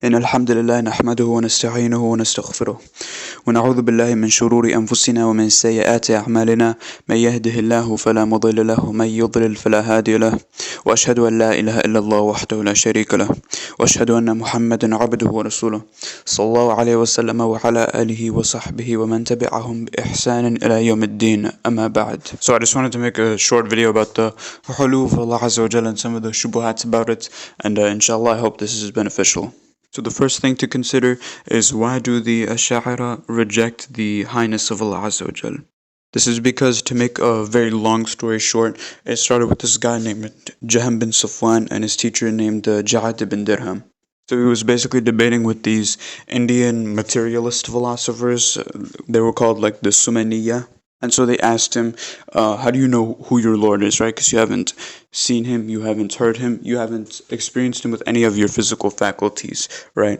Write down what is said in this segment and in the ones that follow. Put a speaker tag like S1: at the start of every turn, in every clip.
S1: إن الحمد لله نحمده ونستعينه ونستغفره ونعوذ بالله من شرور أنفسنا ومن سيئات أعمالنا من يهده الله فلا مضل له ومن يضلل فلا هادي له وأشهد أن لا إله إلا الله وحده لا شريك له وأشهد أن محمدا عبده ورسوله صلى الله عليه وسلم وعلى آله وصحبه ومن تبعهم بإحسان إلى يوم الدين أما بعد. So I just wanted to make a short video about the Uluww of Allah Azza wa Jalla and some of the shubuhats about it, and inshallah I hope this is beneficial. So the first thing to consider is, why do the Ash'ara reject the highness of Allah Azza wa Jal? This is because, to make a very long story short, it started with this guy named Jahm bin Safwan and his teacher named Ja'ad bin Dirham. So he was basically debating with these Indian materialist philosophers. They were called like the Sumaniya. And so they asked him, how do you know who your Lord is, right? Because you haven't seen him, you haven't heard him, you haven't experienced him with any of your physical faculties, right?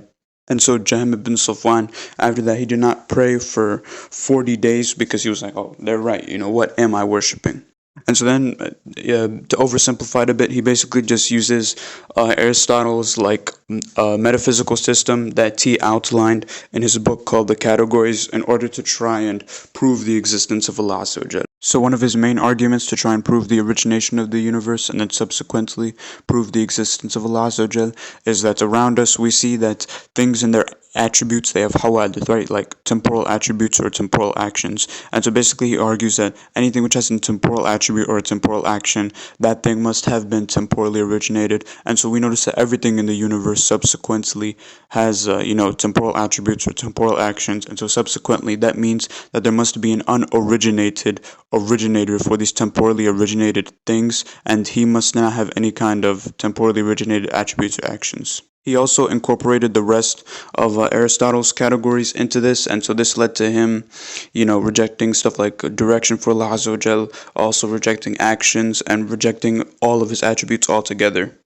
S1: And so Jahm ibn Safwan, after that, he did not pray for 40 days because he was like, oh, they're right, what am I worshipping? And so then, to oversimplify it a bit, he basically just uses Aristotle's metaphysical system that he outlined in his book called The Categories, in order to try and prove the existence of Allah Azza wa Jal. So one of his main arguments to try and prove the origination of the universe and then subsequently prove the existence of Allah Azza wa Jal is that around us we see that things in their attributes, they have hawadith, right? Like temporal attributes or temporal actions. And so basically he argues that anything which has a temporal attribute or a temporal action, that thing must have been temporally originated. And so we notice that everything in the universe subsequently has temporal attributes or temporal actions. And so subsequently that means that there must be an unoriginated originator for these temporally originated things, and he must not have any kind of temporally originated attributes or actions. He also incorporated the rest of Aristotle's categories into this, and so this led to him, rejecting stuff like direction for Allah Azza wa Jal, also rejecting actions, and rejecting all of his attributes altogether.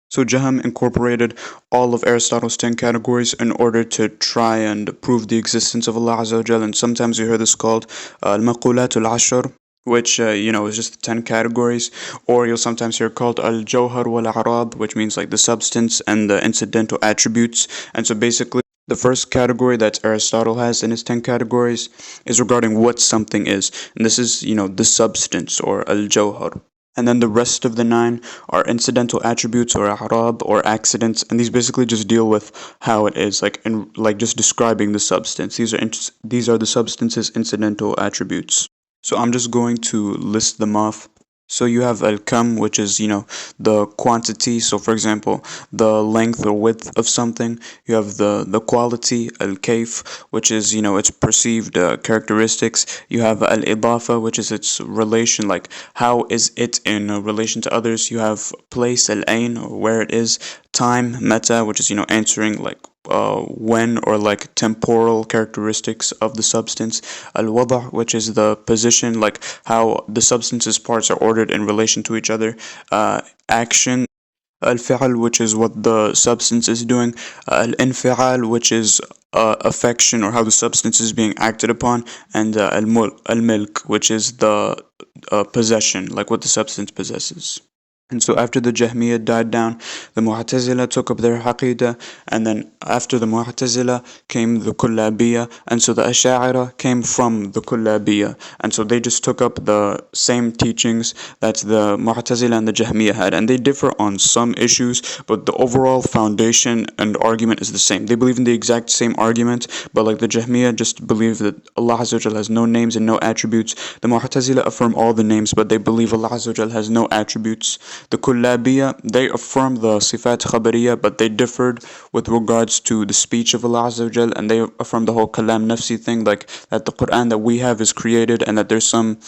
S1: So Jahm incorporated all of Aristotle's 10 categories in order to try and prove the existence of Allah Azza wa Jal, and sometimes you hear this called al-Maqulat al-Ashr, which is just the 10 categories, or you'll sometimes hear called al-Jawhar wal-A'rad, which means like the substance and the incidental attributes. And so basically the first category that Aristotle has in his 10 categories is regarding what something is, and this is the substance, or al-Jawhar. And then the rest of the 9 are incidental attributes, or a'rab, or accidents, and these basically just deal with how it is, like just describing the substance. These are the substance's incidental attributes. So I'm just going to list them off. So you have al-kam, which is, the quantity. So for example, the length or width of something. You have the quality, al-kayf, which is, its perceived characteristics. You have al-idafa, which is its relation, like how is it in relation to others. You have place, al-ain, or where it is. Time, meta, which is, answering like when, or like temporal characteristics of the substance. Al-wada', which is the position, like how the substance's parts are ordered in relation to each other. Action. Al-fi'al, which is what the substance is doing. Al-infi'al, which is affection, or how the substance is being acted upon. And al-milk, which is the possession, like what the substance possesses. And so after the Jahmiyyah died down, the Mu'tazila took up their Aqidah, and then after the Mu'tazila came the Kullabiyya, and so the Ash'ara came from the Kullabiyya, and so they just took up the same teachings that the Mu'tazila and the Jahmiyyah had, and they differ on some issues, but the overall foundation and argument is the same. They believe in the exact same argument, but like the Jahmiyyah just believe that Allah Azza wa Jal has no names and no attributes. The Mu'tazila affirm all the names, but they believe Allah Azza wa Jal has no attributes. The Kullabiyya, they affirm the Sifat Khabariyya, but they differed with regards to the speech of Allah Azza wa Jal, and they affirm the whole Kalam Nafsi thing, like that the Quran that we have is created, and that there's some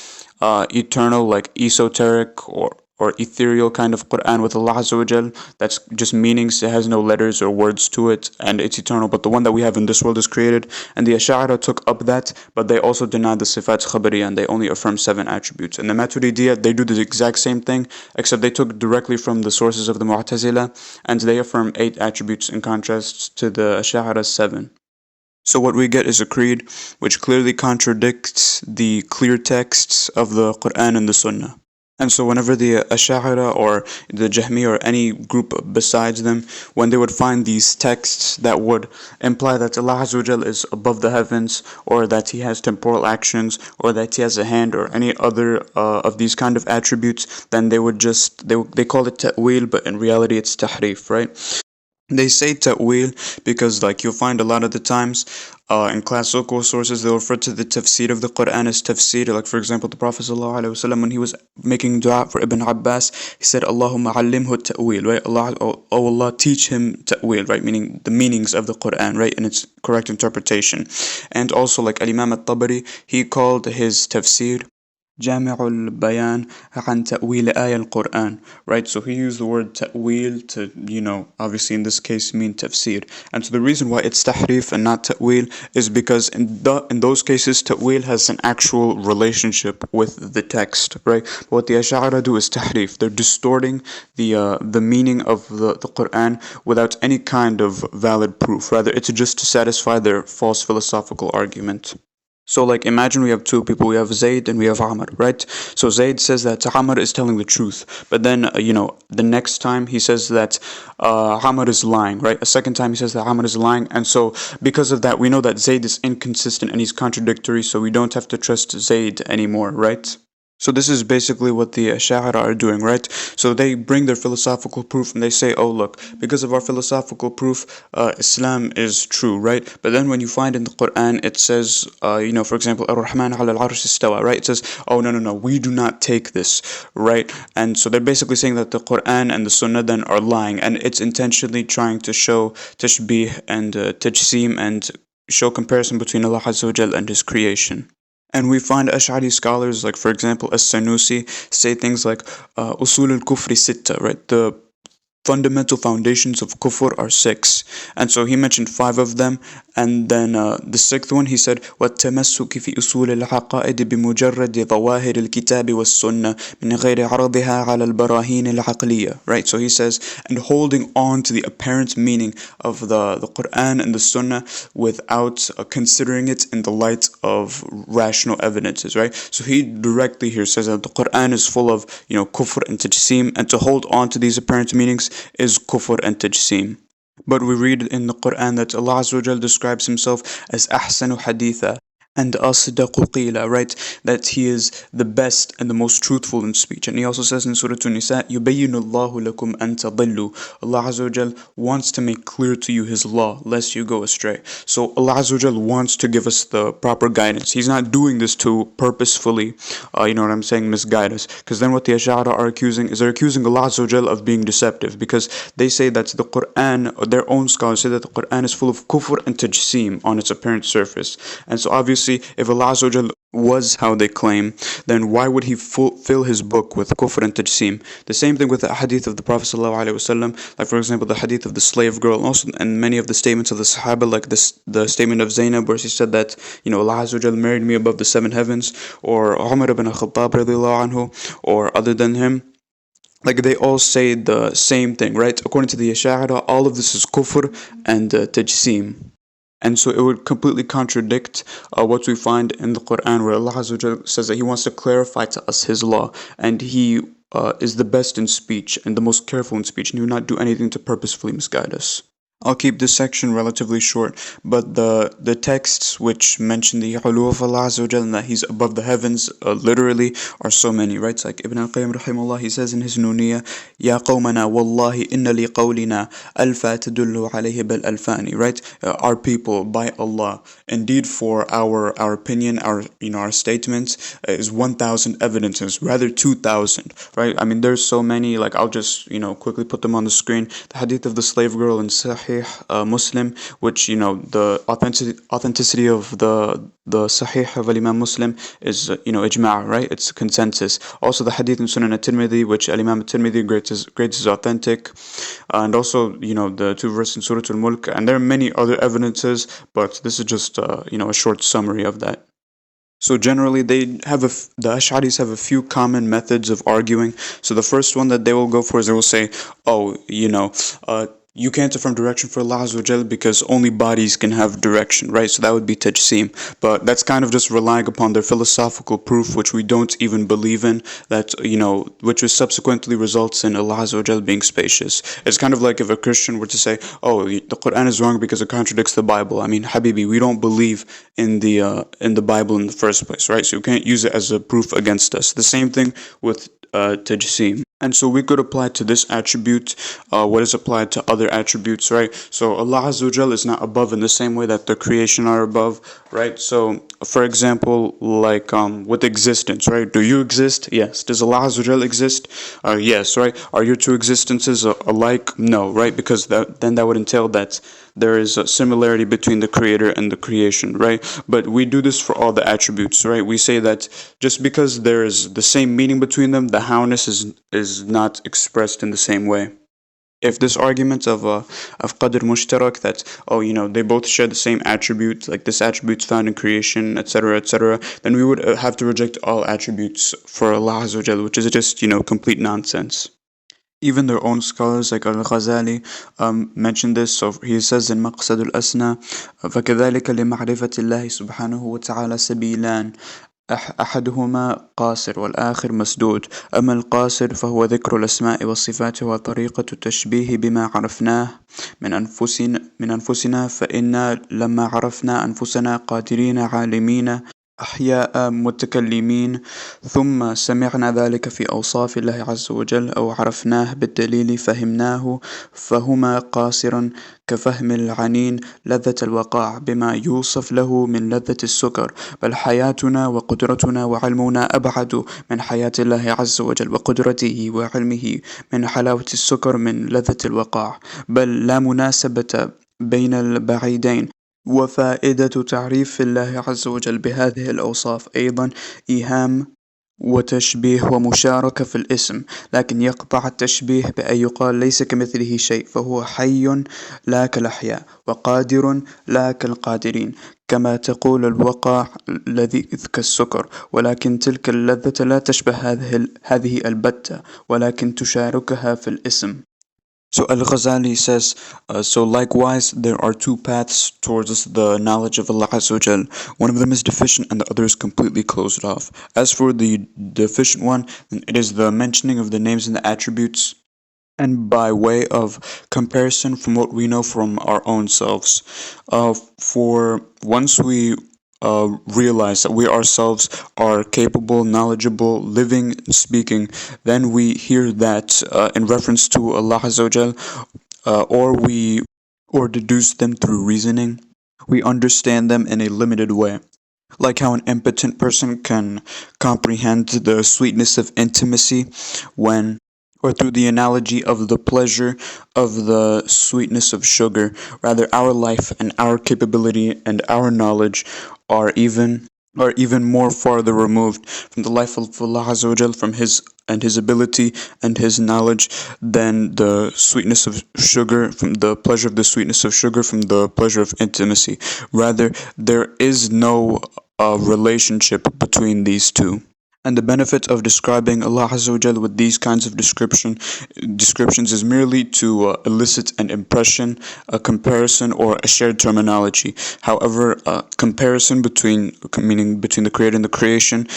S1: eternal, like esoteric or ethereal kind of Quran with Allah Azza wa Jal that's just meanings, it has no letters or words to it, and it's eternal, but the one that we have in this world is created. And the Ash'ara took up that, but they also denied the Sifat Khabariyya, and they only affirm 7 attributes. And the Maturidiyya, they do the exact same thing, except they took directly from the sources of the Mu'tazila, and they affirm 8 attributes in contrast to the Ash'ara's 7. So what we get is a creed which clearly contradicts the clear texts of the Quran and the Sunnah. And so whenever the Ash'ara or the Jahmi or any group besides them, when they would find these texts that would imply that Allah Azza wa Jal is above the heavens, or that He has temporal actions, or that He has a hand, or any other of these kind of attributes, then they would just, they call it ta'wil, but in reality it's tahrif, right? They say ta'wil because, like, you'll find a lot of the times in classical sources they'll refer to the tafsir of the Quran as tafsir. Like, for example, the Prophet ﷺ, when he was making dua for Ibn Abbas, he said, Allahumma allimhu ta'wil, right? Allah, oh Allah, teach him ta'wil, right? Meaning the meanings of the Quran, right? And its correct interpretation. And also, like Al-Imam al-Tabari, he called his tafsir جامع البيان عن تأويل آية القرآن, right? So he used the word ta'wil to, obviously in this case mean tafsir. And so the reason why it's tahrif and not ta'wil is because in those cases ta'wil has an actual relationship with the text, right? But what the Ash'ara do is tahrif. They're distorting the meaning of the Quran without any kind of valid proof. Rather, it's just to satisfy their false philosophical argument. So, like, imagine we have two people. We have Zayd and we have Amr, right? So Zayd says that Amr is telling the truth, but then the next time he says that Amr is lying, right? A second time he says that Amr is lying, and so because of that, we know that Zayd is inconsistent and he's contradictory. So we don't have to trust Zayd anymore, right? So this is basically what the Ash'ara are doing, right? So they bring their philosophical proof and they say, oh look, because of our philosophical proof, Islam is true, right? But then when you find in the Quran, it says, for example, Ar-Rahman ala al-Arsh istawa, right? It says, oh no, we do not take this, right? And so they're basically saying that the Quran and the Sunnah then are lying, and it's intentionally trying to show tashbih and tajseem and show comparison between Allah Azza wa Jal and His creation. And we find Ash'ari scholars, like for example, As-Sanusi, say things like Usul al-Kufri Sitta, right? The fundamental foundations of kufr are six. And so he mentioned five of them. And then the sixth one, he said, وَالتَّمَسُّكِ فِي أُصُولِ الْعَقَائِدِ بِمُجَرَّدِ ظَوَاهِرِ الْكِتَابِ وَالسُّنَّةِ مِنْ غَيْرِ عَرْضِهَا عَلَى الْبَرَاهِينِ الْعَقْلِيَّةِ. Right? So he says, and holding on to the apparent meaning of the Quran and the Sunnah without considering it in the light of rational evidences, right? So he directly here says that the Quran is full of, kufr and tajseem, and to hold on to these apparent meanings is kufr and tajseem. But we read in the Quran that Allah Azza wa Jal describes Himself as Ahsanu Haditha and Asdaqu Qila, right? That He is the best and the most truthful in speech. And He also says in Surah An-Nisa, يُبَيِّنُ اللَّهُ لَكُمْ أَن تَضِلُّوا. Allah Azza wa Jal wants to make clear to you His law, lest you go astray. So Allah Azza wa Jal wants to give us the proper guidance. He's not doing this to purposefully, misguide us. Because then what the Ash'ara are accusing is they're accusing Allah Azza wa Jal of being deceptive, because they say that the Quran, their own scholars say that the Quran is full of kufr and tajseem on its apparent surface. And so obviously, if Allah Azza wa Jal was how they claim, then why would He fill His book with kufr and tajseem? The same thing with the hadith of the Prophet ﷺ, like for example the hadith of the slave girl, and also and many of the statements of the Sahaba, like the statement of Zainab where she said that Allah Azza wa Jal married me above the seven heavens, or Umar ibn al-Khattab radiallahu anhu, or other than him. Like, they all say the same thing, right? According to the Ash'ara, all of this is kufr and tajseem. And so it would completely contradict what we find in the Quran, where Allah Azza wa Jalla says that He wants to clarify to us His law, and He is the best in speech and the most careful in speech, and He will not do anything to purposefully misguide us. I'll keep this section relatively short, but the texts which mention the Uluww of Allah Azza wa Jalla and that He's above the heavens literally are so many, right? It's like Ibn al-Qayyim rahimahullah, he says in his Nuniyah, Ya qawmana wallahi inna li qawlina alfa tadullu alayhi bal alfani, right? Our people, by Allah, indeed for our opinion, our statements is 1,000 evidences, rather 2,000, right? I mean, there's so many, like I'll just quickly put them on the screen. The hadith of the slave girl in Sahih Muslim, which the authenticity of the Sahih of Imam Muslim is ijma', right? It's consensus. Also the hadith in Sunan at-Tirmidhi, which Imam at-Tirmidhi grades as authentic, and also the two verses in Surah Al-Mulk, and there are many other evidences, but this is just a short summary of that. So generally, the Ash'aris have a few common methods of arguing. So the first one that they will go for is they will say, oh, you can't affirm direction for Allah Azza wa Jal because only bodies can have direction, right? So that would be tajseem. But that's kind of just relying upon their philosophical proof, which we don't even believe in, that, which was subsequently results in Allah Azza wa Jal being spacious. It's kind of like if a Christian were to say, oh, the Quran is wrong because it contradicts the Bible. I mean, Habibi, we don't believe in the Bible in the first place, right? So you can't use it as a proof against us. The same thing with tajseem. And so we could apply to this attribute what is applied to other attributes, right? So Allah Azza wa Jal is not above in the same way that the creation are above, right? So for example, like with existence, right? Do you exist? Yes. Does Allah Azza wa Jal exist? Yes, right? Are your two existences alike? No, right? Because then that would entail that there is a similarity between the creator and the creation, right? But we do this for all the attributes, right? We say that just because there is the same meaning between them, the howness is not expressed in the same way. If this argument of qadr mushtarak, that, oh, they both share the same attribute, like this attribute's found in creation, etc., etc., then we would have to reject all attributes for Allah Azza wa Jalla, which is just complete nonsense. Even their own scholars like Al-Ghazali mentioned this. So he says in مقصد الأسنى فكذلك لمعرفة الله سبحانه وتعالى سبيلان أحدهما قاصر والآخر مسدود. أما القاصر فهو ذكر الأسماء والصفات وطريقة التشبيه بما عرفناه من أنفسنا فإنا لما عرفنا أنفسنا قادرين عالمين أحياء متكلمين ثم سمعنا ذلك في أوصاف الله عز وجل أو عرفناه بالدليل فهمناه فهما قاصر كفهم العنين لذة الوقاع بما يوصف له من لذة السكر. بل حياتنا وقدرتنا وعلمنا أبعد من حياة الله عز وجل وقدرته وعلمه من حلاوة السكر من لذة الوقاع. بل لا مناسبة بين البعيدين. وفائدة تعريف الله عز وجل بهذه الأوصاف أيضا إيهام وتشبيه ومشاركة في الاسم، لكن يقطع التشبيه بأن يقال ليس كمثله شيء فهو حي لا كالأحياء وقادر لا كالقادرين، كما تقول الوقع الذي كالسكر، ولكن تلك اللذة لا تشبه هذه البتة ولكن تشاركها في الاسم. So Al-Ghazali says, so likewise there are two paths towards the knowledge of Allah Azza wa Jal. One of them is deficient and the other is completely closed off. As for the deficient one, it is the mentioning of the names and the attributes, and by way of comparison from what we know from our own selves. For once we realize that we ourselves are capable, knowledgeable, living, speaking, then we hear that in reference to Allah Azza wa Jal, or deduce them through reasoning. We understand them in a limited way. Like how an impotent person can comprehend the sweetness of intimacy when, or through the analogy of the pleasure of the sweetness of sugar. Rather, our life and our capability and our knowledge are even more farther removed from the life of Allah Azza wa Jal, from His ability and His knowledge, than the sweetness of sugar, from the pleasure of the sweetness of sugar, from the pleasure of intimacy. Rather, there is no relationship between these two. And the benefit of describing Allah Azza wa Jal with these kinds of descriptions is merely to elicit an impression, a comparison, or a shared terminology. However, comparison meaning between the creator and the creation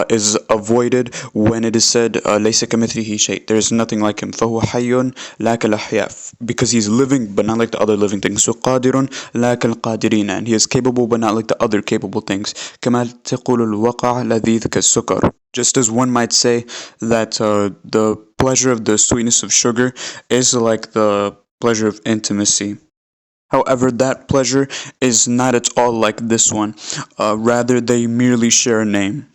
S1: is avoided when it is said ليس كمثله شيء. There is nothing like him. فهو حي لا كالأحياء, because he is living but not like the other living things. So قادر لا كالقادرين, and he is capable but not like the other capable things. كما تقول الوقع لذيذ كالسكر. Just as one might say that the pleasure of the sweetness of sugar is like the pleasure of intimacy. However, that pleasure is not at all like this one. Rather, they merely share a name.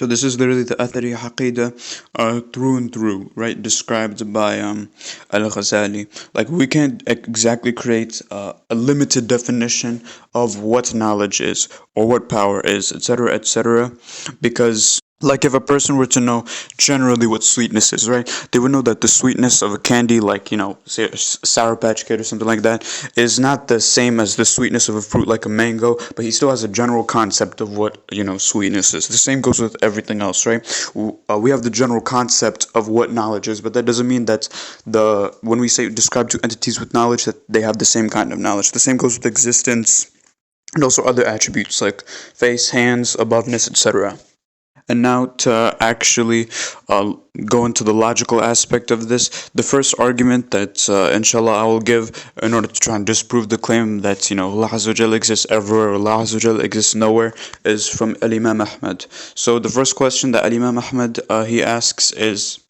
S1: So this is literally the Athari Aqidah through and through, right? Described by Al-Ghazali. Like, we can't exactly create a limited definition of what knowledge is or what power is, etc., etc., because Like if a person were to know generally what sweetness is, right? They would know that the sweetness of a candy, like, say a Sour Patch Kid or something like that, is not the same as the sweetness of a fruit like a mango, but he still has a general concept of what, sweetness is. The same goes with everything else, right? We have the general concept of what knowledge is, but that doesn't mean that when we say describe two entities with knowledge, that they have the same kind of knowledge. The same goes with existence and also other attributes like face, hands, aboveness, etc. And now to actually go into the logical aspect of this, the first argument that inshallah I will give in order to try and disprove the claim that Allah Azza wa Jal exists everywhere, Allah Azza wa Jal exists nowhere, is from Al Imam Ahmad. So the first question that Al Imam Ahmad he asks is,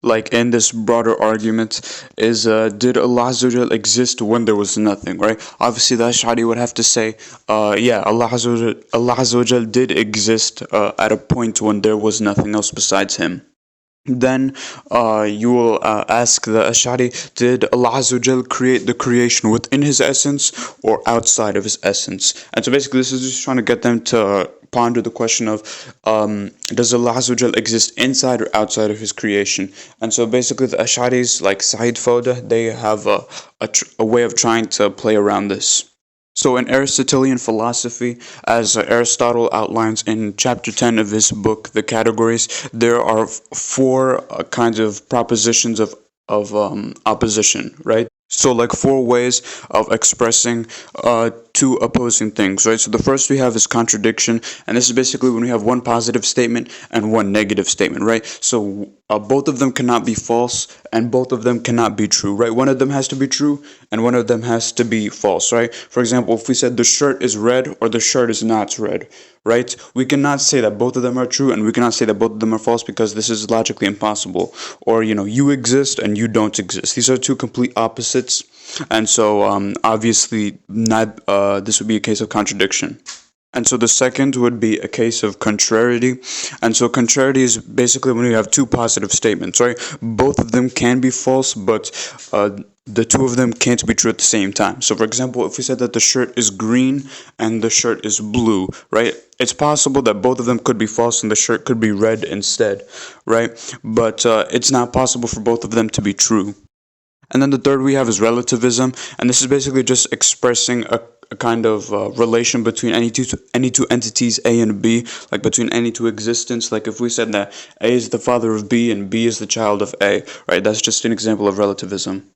S1: like in this broader argument, is did Allah Azza wa Jal exist when there was nothing, right? Obviously the Ash'ari would have to say, yeah, Allah Azza wa Jal did exist at a point when there was nothing else besides him. Then you will ask the Ash'ari, did Allah Azza wa Jal create the creation within His essence or outside of His essence? And so basically this is just trying to get them to ponder the question of, does Allah Azza wa Jal exist inside or outside of His creation? And so basically the Ash'aris, like Sa'id Fawda, they have a way of trying to play around this. So, in Aristotelian philosophy, as Aristotle outlines in chapter 10 of his book, The Categories, there are four kinds of propositions of opposition, right? So, like four ways of expressing two opposing things, right? So, the first we have is contradiction, and this is basically when we have one positive statement and one negative statement, right? So, both of them cannot be false and both of them cannot be true, right? One of them has to be true and one of them has to be false, right? For example, if we said the shirt is red or the shirt is not red, right? We cannot say that both of them are true and we cannot say that both of them are false because this is logically impossible. Or, you exist and you don't exist. These are two complete opposites. And so, obviously, not this would be a case of contradiction. And so the second would be a case of contrariety. And so contrariety is basically when you have two positive statements, right? Both of them can be false, but the two of them can't be true at the same time. So for example, if we said that the shirt is green and the shirt is blue, right? It's possible that both of them could be false and the shirt could be red instead, right? But it's not possible for both of them to be true. And then the third we have is relativism, and this is basically just expressing a kind of relation between any two entities, A and B, like between any two existence. Like if we said that A is the father of B and B is the child of A, right? That's just an example of relativism.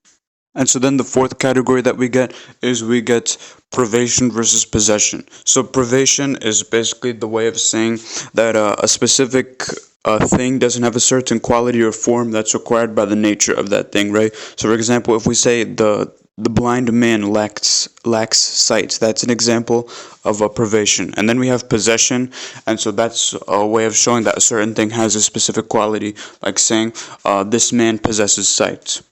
S1: And so then the fourth category that we get is we get privation versus possession. So privation is basically the way of saying that a specific thing doesn't have a certain quality or form that's required by the nature of that thing, right? So for example, if we say the blind man lacks sight, that's an example of a privation. And then we have possession, and so that's a way of showing that a certain thing has a specific quality, like saying this man possesses sight.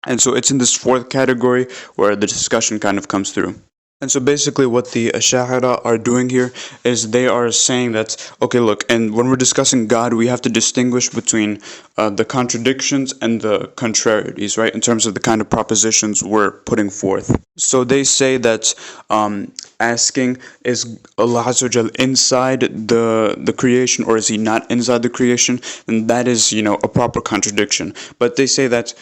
S1: And so it's in this fourth category where the discussion kind of comes through. And so basically what the Ash'ara are doing here is they are saying that, okay, look, and when we're discussing God, we have to distinguish between the contradictions and the contrarieties, right, in terms of the kind of propositions we're putting forth. So they say that asking, is Allah Azza wa Jal inside the creation or is He not inside the creation? And that is, a proper contradiction. But they say that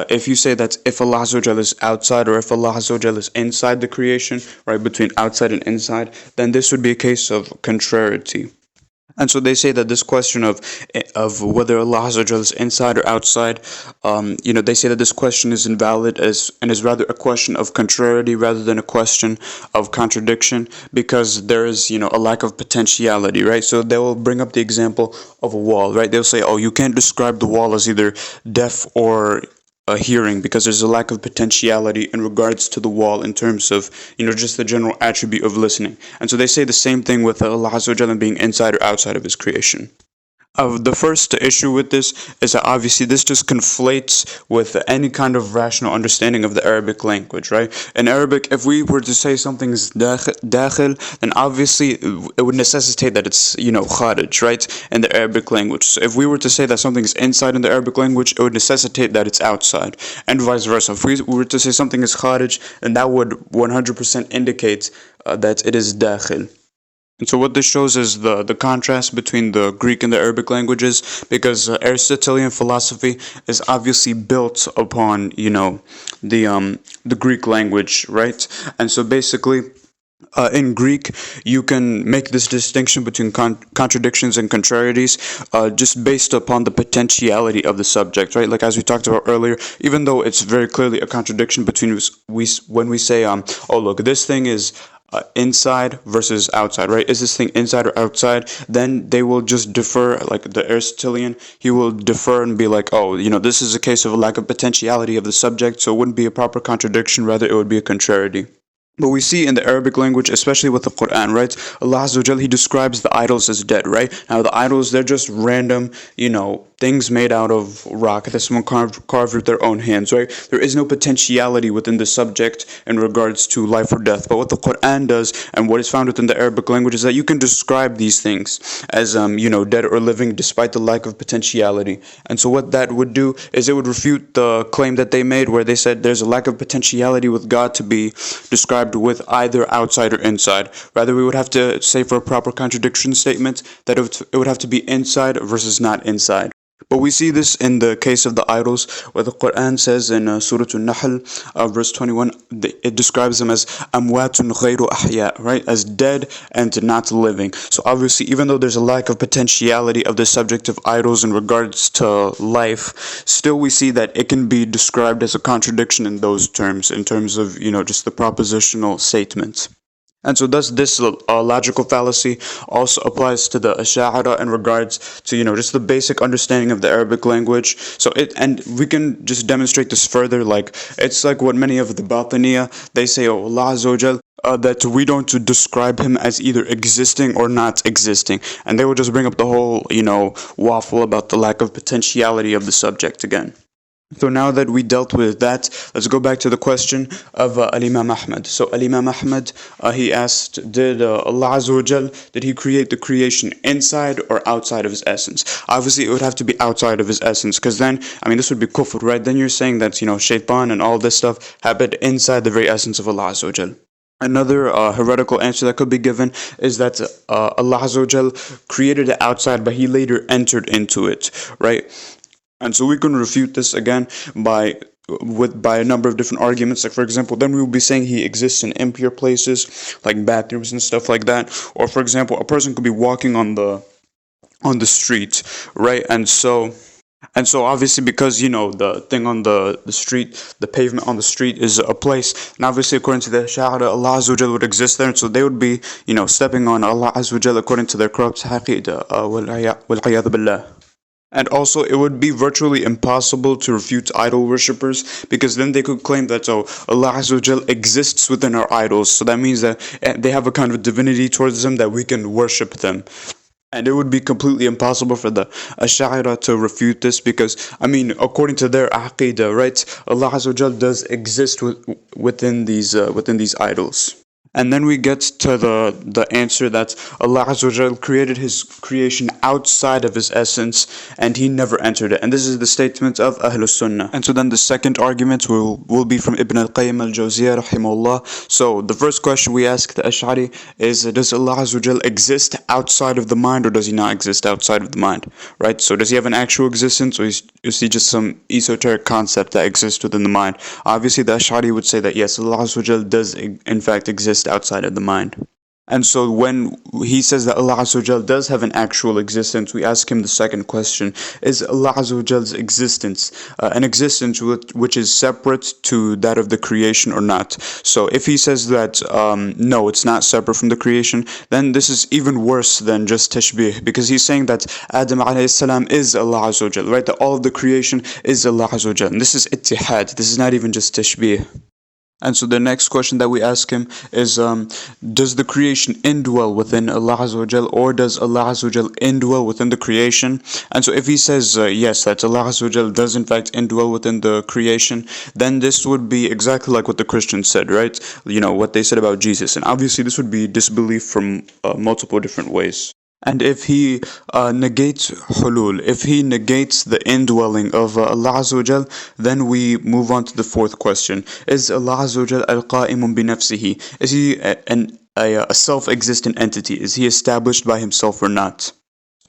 S1: if you say that if Allah Azza wa Jal is outside or if Allah Azza wa Jal is inside the creation, right, between outside and inside, then this would be a case of contrariety. And so they say that this question of whether Allah Azza wa Jalla is inside or outside, they say that this question is invalid and is rather a question of contrariety rather than a question of contradiction because there is, a lack of potentiality, right? So they will bring up the example of a wall, right? They'll say, oh, you can't describe the wall as either deaf or a hearing because there's a lack of potentiality in regards to the wall in terms of just the general attribute of listening. And so they say the same thing with Allah Azza wa Jalla being inside or outside of His creation. The first issue with this is that obviously this just conflates with any kind of rational understanding of the Arabic language, right? In Arabic, if we were to say something is dakhil, then obviously it would necessitate that it's, kharij, right? In the Arabic language. So if we were to say that something is inside in the Arabic language, it would necessitate that it's outside. And vice versa. If we were to say something is kharij, then that would 100% indicate that it is dakhil. And so what this shows is the contrast between the Greek and the Arabic languages, because Aristotelian philosophy is obviously built upon, the Greek language, right? And so basically, in Greek, you can make this distinction between contradictions and contrarieties just based upon the potentiality of the subject, right? Like as we talked about earlier, even though it's very clearly a contradiction between when we say, oh look, this thing is inside versus outside, right? Is this thing inside or outside? Then they will just defer, like the Aristotelian, he will defer and be like, oh, this is a case of a lack of potentiality of the subject, so it wouldn't be a proper contradiction, rather it would be a contrariety. But we see in the Arabic language, especially with the Quran, right? Allah Azza wa Jal, He describes the idols as dead, right? Now the idols, they're just random, things made out of rock that someone carved with their own hands, right? There is no potentiality within the subject in regards to life or death. But what the Quran does, and what is found within the Arabic language, is that you can describe these things as, dead or living despite the lack of potentiality. And so what that would do is it would refute the claim that they made where they said there's a lack of potentiality with God to be described with either outside or inside. Rather, we would have to say for a proper contradiction statement that it would have to be inside versus not inside. But we see this in the case of the idols, where the Quran says in Surah An-Nahl, verse 21, it describes them as amwatun ghayru ahya, right? As dead and not living. So obviously, even though there's a lack of potentiality of the subject of idols in regards to life, still we see that it can be described as a contradiction in those terms, in terms of, just the propositional statements. And so thus this logical fallacy also applies to the Ash'ara in regards to, just the basic understanding of the Arabic language. And we can just demonstrate this further, like, it's like what many of the Batiniya, they say, oh, Allah Azza wa Jal, that we don't describe him as either existing or not existing. And they will just bring up the whole, waffle about the lack of potentiality of the subject again. So now that we dealt with that, let's go back to the question of Al-Imam Ahmad. So Al-Imam Ahmad, he asked, did Allah Azza wa Jal, did he create the creation inside or outside of his essence? Obviously, it would have to be outside of his essence, because then, this would be kufr, right? Then you're saying that, shaitan and all this stuff happened inside the very essence of Allah Azza wa Jal. Another heretical answer that could be given is that Allah Azza wa Jal created it outside, but he later entered into it, right? And so we can refute this again by a number of different arguments. Like, for example, then we will be saying he exists in impure places, like bathrooms and stuff like that. Or, for example, a person could be walking on the street, right? And so obviously, because the thing on the street, the pavement on the street is a place, and obviously according to the Sha'ara, Allah Azza wa Jal would exist there, and so they would be stepping on Allah Azza wa Jal according to their corrupt aqidah, wal-'iyadhu billah. And also, it would be virtually impossible to refute idol worshippers, because then they could claim that, Allah Azza wa Jal exists within our idols. So that means that they have a kind of divinity towards them that we can worship them. And it would be completely impossible for the Ash'ara to refute this, because, according to their aqidah, right, Allah Azza wa Jal does exist within these idols. And then we get to the answer that Allah Azza wa Jal created his creation outside of his essence, and he never entered it. And this is the statement of Ahlus Sunnah. And so then the second argument will be from Ibn al-Qayyim al-Jawziyah rahimahullah. So the first question we ask the Ash'ari is, does Allah Azza wa Jal exist outside of the mind, or does he not exist outside of the mind? Right? So does he have an actual existence, or is he just some esoteric concept that exists within the mind? Obviously the Ash'ari would say that yes, Allah Azza wa Jal does in fact exist outside of the mind. And so when he says that Allah Azza wa Jal does have an actual existence, we ask him the second question: is Allah Azza wa Jal's existence an existence which is separate to that of the creation or not? So if he says that no, it's not separate from the creation, then this is even worse than just tashbih, because he's saying that Adam alayhi salam is Allah Azza wa Jal, right? That all of the creation is Allah Azza wa Jal. And this is ittihad. This is not even just tashbih. And so the next question that we ask him is, does the creation indwell within Allah Azza wa Jal, or does Allah Azza wa Jal indwell within the creation? And so if he says yes, that Allah Azza wa Jal does in fact indwell within the creation, then this would be exactly like what the Christians said, right? What they said about Jesus. And obviously this would be disbelief from multiple different ways. And if he negates hulul, if he negates the indwelling of Allah Azza wa Jal, then we move on to the fourth question: is Allah Azza wa Jal al-qa'imun bi nafsihi? Is he a self-existent entity? Is he established by himself or not?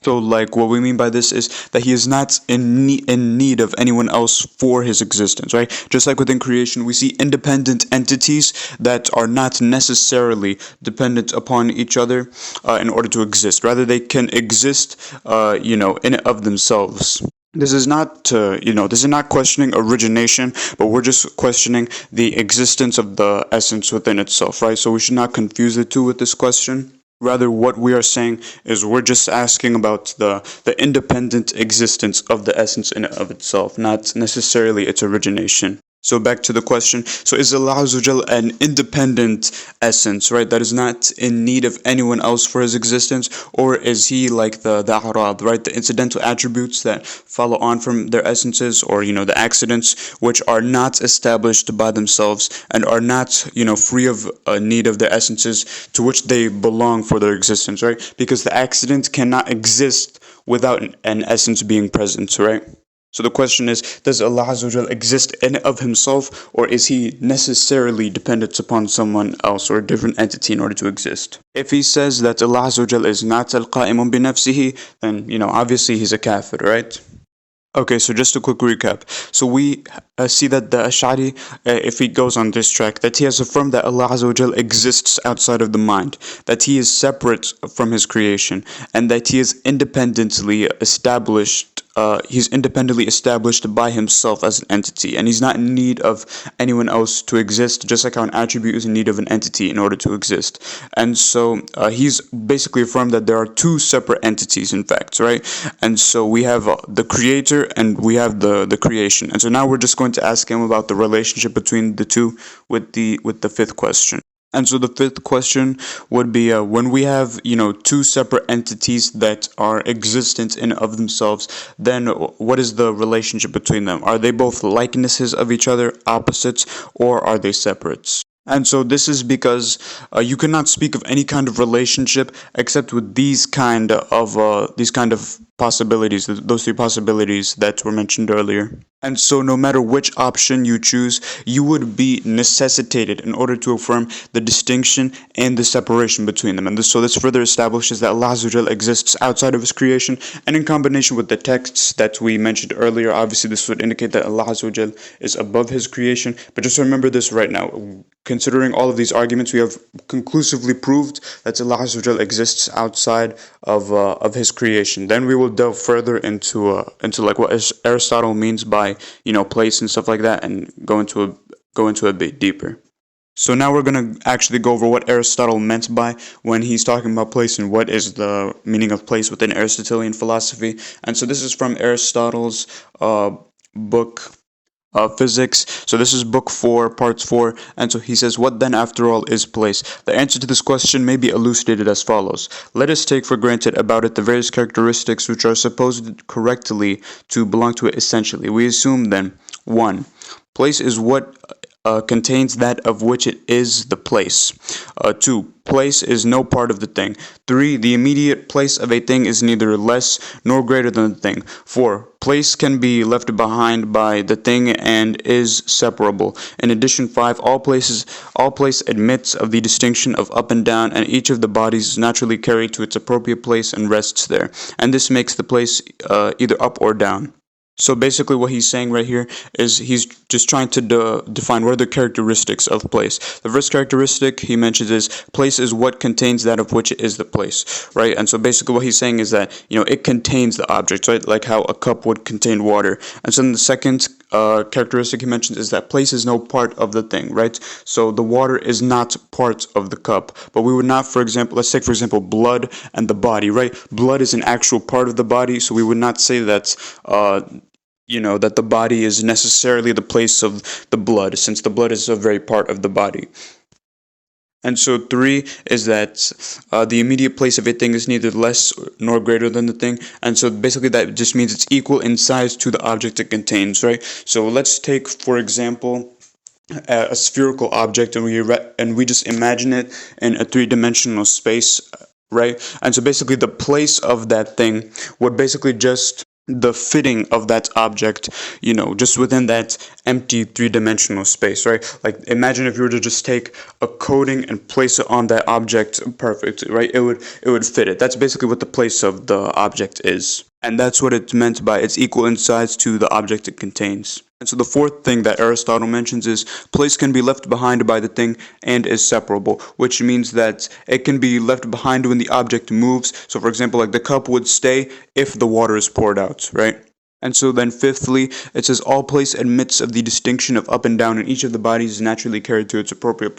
S1: So, like, what we mean by this is that he is not in need of anyone else for his existence, right? Just like within creation, we see independent entities that are not necessarily dependent upon each other in order to exist. Rather, they can exist, in and of themselves. This is not, this is not questioning origination, but we're just questioning the existence of the essence within itself, right? So we should not confuse the two with this question. Rather, what we are saying is we're just asking about the independent existence of the essence in and of itself, not necessarily its origination. So back to the question. So is Allah Azza wa Jal an independent essence, right? That is not in need of anyone else for his existence? Or is he like the a'rad, right? The incidental attributes that follow on from their essences, or, the accidents which are not established by themselves and are not, free of need of their essences to which they belong for their existence, right? Because the accident cannot exist without an essence being present, right? So the question is, does Allah Azza wa Jal exist in of himself, or is he necessarily dependent upon someone else or a different entity in order to exist? If he says that Allah Azza wa Jal is not al-qa'imun bi nafsihi, then, obviously he's a kafir, right? Okay, so just a quick recap. So we see that the Ash'ari, if he goes on this track, that he has affirmed that Allah Azza wa Jal exists outside of the mind, that he is separate from his creation, and that he is independently established. He's independently established by himself as an entity, and he's not in need of anyone else to exist, just like how an attribute is in need of an entity in order to exist. And so he's basically affirmed that there are two separate entities, in fact, right? And so we have the creator and we have the creation. And so now we're just going to ask him about the relationship between the two with the fifth question. And so the fifth question would be when we have, two separate entities that are existent in of themselves, then what is the relationship between them? Are they both likenesses of each other, opposites, or are they separates? And so this is because you cannot speak of any kind of relationship except with these kind of possibilities, those three possibilities that were mentioned earlier. And so no matter which option you choose, you would be necessitated in order to affirm the distinction and the separation between them. And so this further establishes that Allah Azza wa Jal exists outside of his creation, and in combination with the texts that we mentioned earlier, obviously this would indicate that Allah Azza wa Jal is above his creation. But just remember this right now. Considering all of these arguments, we have conclusively proved that Allah Azza wa Jal exists outside of his creation. Then we will delve further into like what Aristotle means by place and stuff like that, and go into a bit deeper. So now we're going to actually go over what Aristotle meant by when he's talking about place, and what is the meaning of place within Aristotelian philosophy. And so this is from Aristotle's book Physics. So this is book 4, parts 4. And so he says, what then after all is place? The answer to this question may be elucidated as follows. Let us take for granted about it the various characteristics which are supposed correctly to belong to it essentially. We assume then, 1. Place is what contains that of which it is the place. 2. Place is no part of the thing. 3. The immediate place of a thing is neither less nor greater than the thing. 4. Place can be left behind by the thing and is separable. In addition, 5. All place admits of the distinction of up and down, and each of the bodies is naturally carried to its appropriate place and rests there. And this makes the place either up or down. So basically what he's saying right here is he's just trying to define what are the characteristics of place. The first characteristic he mentions is place is what contains that of which it is the place, right? And so basically what he's saying is that, it contains the object, right? Like how a cup would contain water. And so then the second characteristic he mentions is that place is no part of the thing, right? So the water is not part of the cup. But we would not, for example, let's take for example blood and the body, right? Blood is an actual part of the body, so we would not say that that the body is necessarily the place of the blood, since the blood is a very part of the body. And so 3 is that the immediate place of a thing is neither less nor greater than the thing. And so basically that just means it's equal in size to the object it contains, right? So let's take, for example, a spherical object, and we just imagine it in a 3-dimensional space, right? And so basically the place of that thing would basically just the fitting of that object, just within that empty three-dimensional space, right? Like imagine if you were to just take a coating and place it on that object perfect, right? It would fit it. That's basically what the place of the object is. And that's what it's meant by it's equal in size to the object it contains. And so the fourth thing that Aristotle mentions is place can be left behind by the thing and is separable, which means that it can be left behind when the object moves. So for example, like the cup would stay if the water is poured out, right? And so then fifthly, it says all place admits of the distinction of up and down, and each of the bodies is naturally carried to its appropriate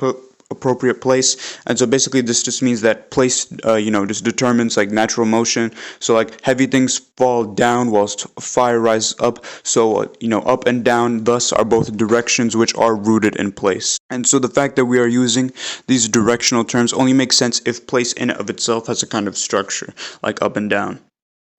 S1: place. And so basically this just means that place just determines like natural motion. So like heavy things fall down whilst fire rises up. So up and down thus are both directions which are rooted in place. And so the fact that we are using these directional terms only makes sense if place in and of itself has a kind of structure like up and down.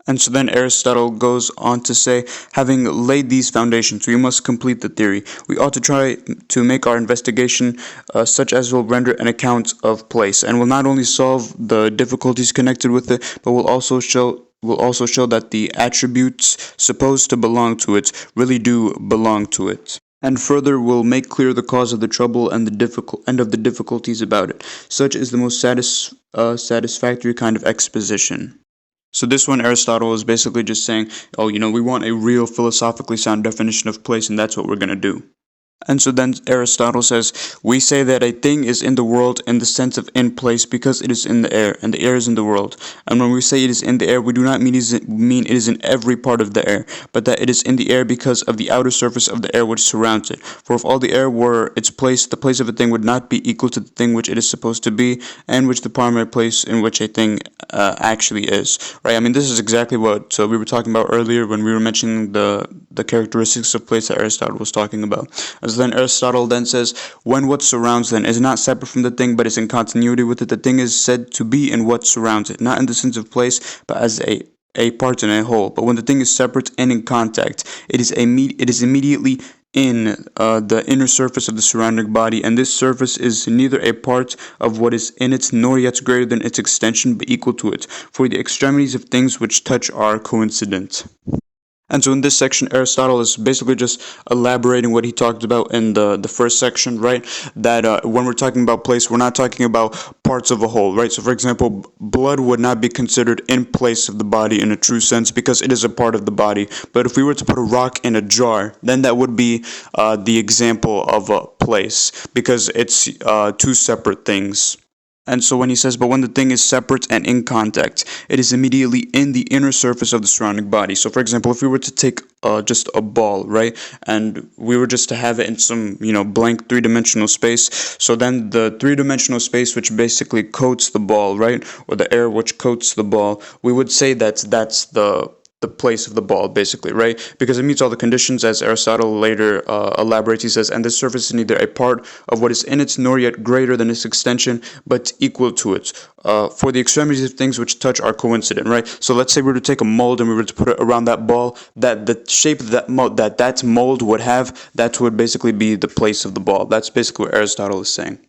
S1: And so then Aristotle goes on to say, having laid these foundations, we must complete the theory. We ought to try to make our investigation such as will render an account of place, and will not only solve the difficulties connected with it, but will also show that the attributes supposed to belong to it really do belong to it. And further will make clear the cause of the trouble and of the difficulties about it. Such is the most satisfactory kind of exposition. So this one, Aristotle is basically just saying, we want a real philosophically sound definition of place, and that's what we're going to do. And so then Aristotle says, we say that a thing is in the world in the sense of in place because it is in the air, and the air is in the world. And when we say it is in the air, we do not mean it is in every part of the air, but that it is in the air because of the outer surface of the air which surrounds it. For if all the air were its place, the place of a thing would not be equal to the thing which it is supposed to be, and which the primary place in which a thing actually is. Right? I mean, this is exactly what we were talking about earlier when we were mentioning the characteristics of place that Aristotle was talking about. As then Aristotle then says, when what surrounds then is not separate from the thing, but is in continuity with it, the thing is said to be in what surrounds it, not in the sense of place, but as a part in a whole. But when the thing is separate and in contact, it is immediately in the inner surface of the surrounding body, and this surface is neither a part of what is in it, nor yet greater than its extension, but equal to it. For the extremities of things which touch are coincident. And so in this section, Aristotle is basically just elaborating what he talked about in the first section, right? That when we're talking about place, we're not talking about parts of a whole, right? So for example, blood would not be considered in place of the body in a true sense because it is a part of the body. But if we were to put a rock in a jar, then that would be the example of a place because it's two separate things. And so when he says, but when the thing is separate and in contact, it is immediately in the inner surface of the surrounding body. So for example, if we were to take just a ball, right, and we were just to have it in some, blank three-dimensional space, so then the three-dimensional space which basically coats the ball, right, or the air which coats the ball, we would say that's the place of the ball, basically, right? Because it meets all the conditions, as Aristotle later elaborates. He says, and this surface is neither a part of what is in it, nor yet greater than its extension, but equal to it. For the extremities of things which touch are coincident, right? So let's say we were to take a mold and we were to put it around that ball, that the shape of that mold would have, that would basically be the place of the ball. That's basically what Aristotle is saying.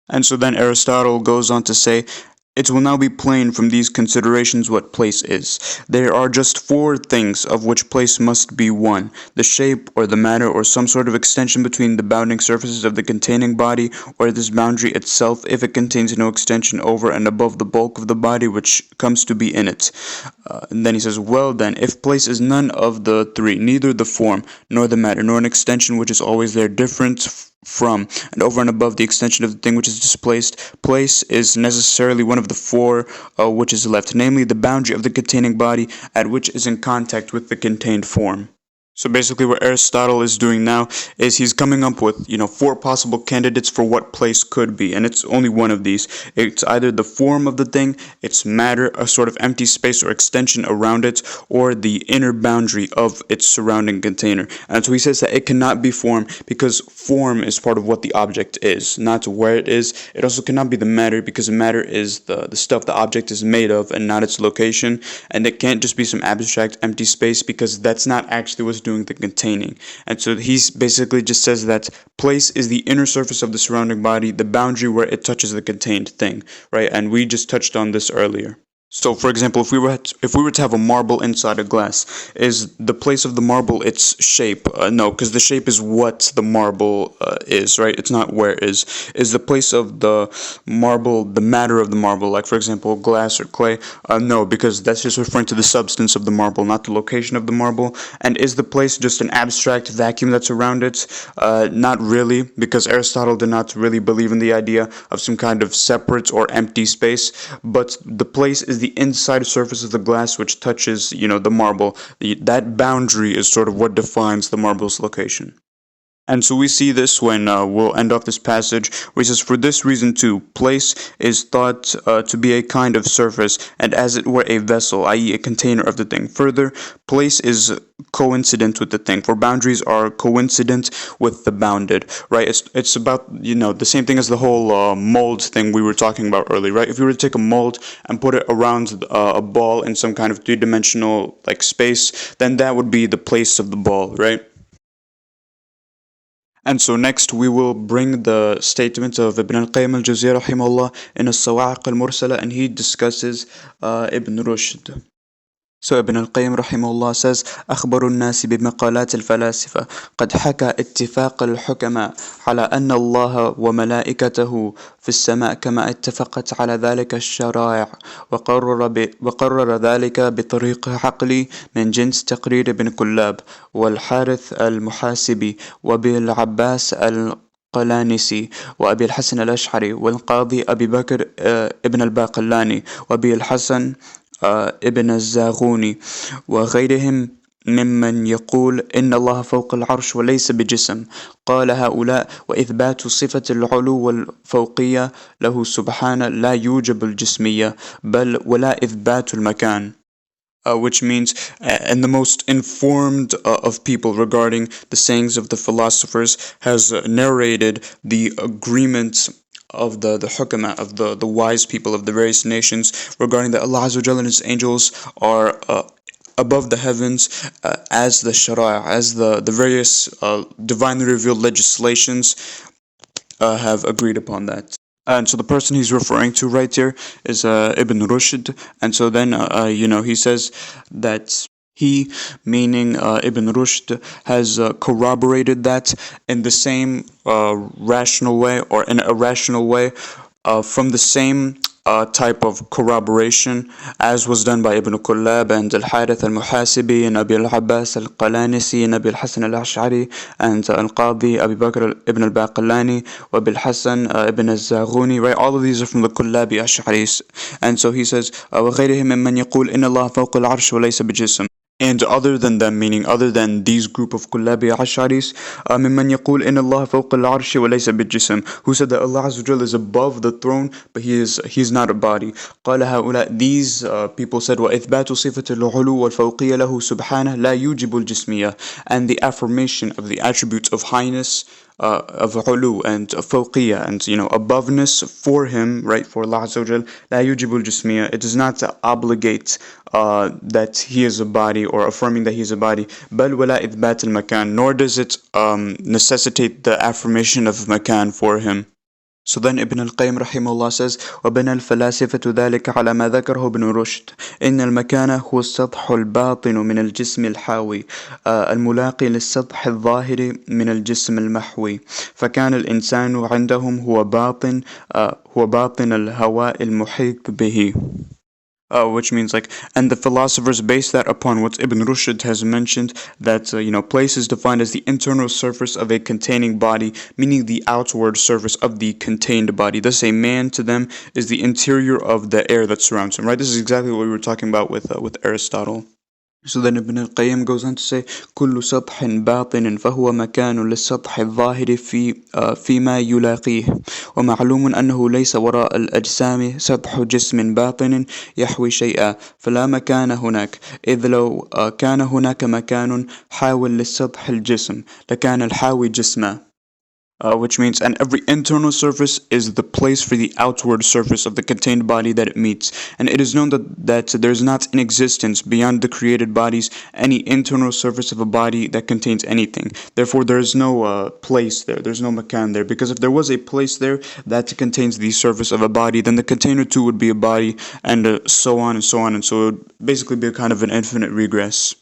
S1: And so then Aristotle goes on to say, it will now be plain from these considerations what place is. There are just four things of which place must be one: the shape, or the matter, or some sort of extension between the bounding surfaces of the containing body, or this boundary itself, if it contains no extension over and above the bulk of the body which comes to be in it. And then he says, well then, if place is none of the three, neither the form, nor the matter, nor an extension which is always there, different from and over and above the extension of the thing which is displaced, place is necessarily one of the four which is left, namely the boundary of the containing body at which is in contact with the contained form. So basically what Aristotle is doing now is he's coming up with, four possible candidates for what place could be, and it's only one of these. It's either the form of the thing, its matter, a sort of empty space or extension around it, or the inner boundary of its surrounding container. And so he says that it cannot be form because form is part of what the object is, not where it is. It also cannot be the matter because the matter is the stuff the object is made of and not its location. And it can't just be some abstract empty space because that's not actually what's doing the containing. And so he's basically just says that place is the inner surface of the surrounding body, the boundary where it touches the contained thing, right? And we just touched on this earlier. So, for example, if we were to have a marble inside a glass, is the place of the marble its shape? No, because the shape is what the marble is, right? It's not where it is. Is the place of the marble the matter of the marble? Like, for example, glass or clay? No, because that's just referring to the substance of the marble, not the location of the marble. And is the place just an abstract vacuum that's around it? Not really, because Aristotle did not really believe in the idea of some kind of separate or empty space. But the place is the inside surface of the glass which touches, the marble. That boundary is sort of what defines the marble's location. And so we see this when we'll end off this passage where he says, for this reason too, place is thought to be a kind of surface, and as it were a vessel, i.e., a container of the thing. Further, place is coincident with the thing, for boundaries are coincident with the bounded, right? It's about, the same thing as the whole mold thing we were talking about earlier, right? If you were to take a mold and put it around a ball in some kind of three-dimensional like space, then that would be the place of the ball, right? And so next we will bring the statement of Ibn al-Qayyim al-Jawziyya rahimahullah in al-Sawa'iq al-Mursala, and he discusses Ibn Rushd. So Ibn al-Qayyim rahimahullah says أخبر الناس بمقالات الفلاسفة قد حكى اتفاق الحكماء على أن الله وملائكته في السماء كما اتفقت على ذلك الشرائع وقرر ذلك بطريق عقلي من جنس تقرير ابن كلاب والحارث المحاسبي وابي العباس القلانسي وأبي الحسن الأشعري والقاضي أبي بكر ابن الباقلاني وأبي الحسن ابن الزاغوني وغيرهم ممن يقول إن الله فوق العرش وليس بجسم. قال هؤلاء وإثبات صفة العلو والفوقية له سبحانه لا يوجب الجسمية بل ولا إثبات المكان. Which means, and the most informed of people regarding the sayings of the philosophers has narrated the agreement of the hukama, of the wise people of the various nations regarding that Allah Azza wa Jalla and His angels are above the heavens as the shara'a, as the various divinely revealed legislations have agreed upon that. And so the person he's referring to right here is Ibn Rushd. And so then, he says that he, meaning Ibn Rushd, has corroborated that in the same rational way or in a rational way from the same type of corroboration as was done by Ibn Kullab and Al-Harith Al-Muhasibi and Abi Al-Abbas Al-Qalanisi and Abi Al-Hasan Al-Ash'ari and Al-Qadi Abi Bakr Ibn Al-Baqillani wa Abi Al-Hasan Ibn Al-Zaghuni, right? All of these are from the Kullabi Ash'aris. And so he says, وَغَيْرِهِمْ مِمَّنْ يَقُولْ إِنَّ اللَّهَ فَوْقَ الْعَرْشِ وَلَيْسَ بِجِسْمٍ. And other than them, meaning other than these group of Kullabi Asharis, ممن يقول إن الله فوق العرش وليس بالجسم, who said that Allah Azza wa Jalla is above the throne, but He is not a body. قال هؤلاء, these people said وإثبات صفة العلو والفوقية له سبحانه لا يوجب الجسمية, and the affirmation of the attributes of highness, of ulu and fawqiyya, and aboveness for him, right, for Allah Azza wa Jal, la yujibul jismiyya, it does not obligate that he is a body or affirming that he is a body, bal wala ithbat al makan, nor does it necessitate the affirmation of makan for him. So then Ibn al-Qayyim rahimahullah says وَبَنَى الْفَلَاسِفَةُ ذَلِكَ عَلَى مَا ذَكَرَهُ ابن رشد إن المكان هو السطح الباطن من الجسم الحاوي الملاقي للسطح الظاهر من الجسم المحوي فكان الإنسان عندهم هو باطن الهواء المحيط به. Which means and the philosophers base that upon what Ibn Rushd has mentioned, that place is defined as the internal surface of a containing body, meaning the outward surface of the contained body. Thus, a man to them is the interior of the air that surrounds him. Right? This is exactly what we were talking about with Aristotle. So then Ibn al-Qayyim goes on to say كل سطح باطن فهو مكان للسطح الظاهر فيما يلاقيه ومعلوم أنه ليس وراء الأجسام سطح جسم باطن يحوي شيئا فلا مكان هناك إذ لو كان هناك مكان حاول للسطح الجسم لكان الحاوي جسما. which means, and every internal surface is the place for the outward surface of the contained body that it meets. And it is known that there's not in existence beyond the created bodies any internal surface of a body that contains anything. Therefore, there is no place there. There's no makan there. Because if there was a place there that contains the surface of a body, then the container too would be a body, and so on and so on. And so it would basically be a kind of an infinite regress.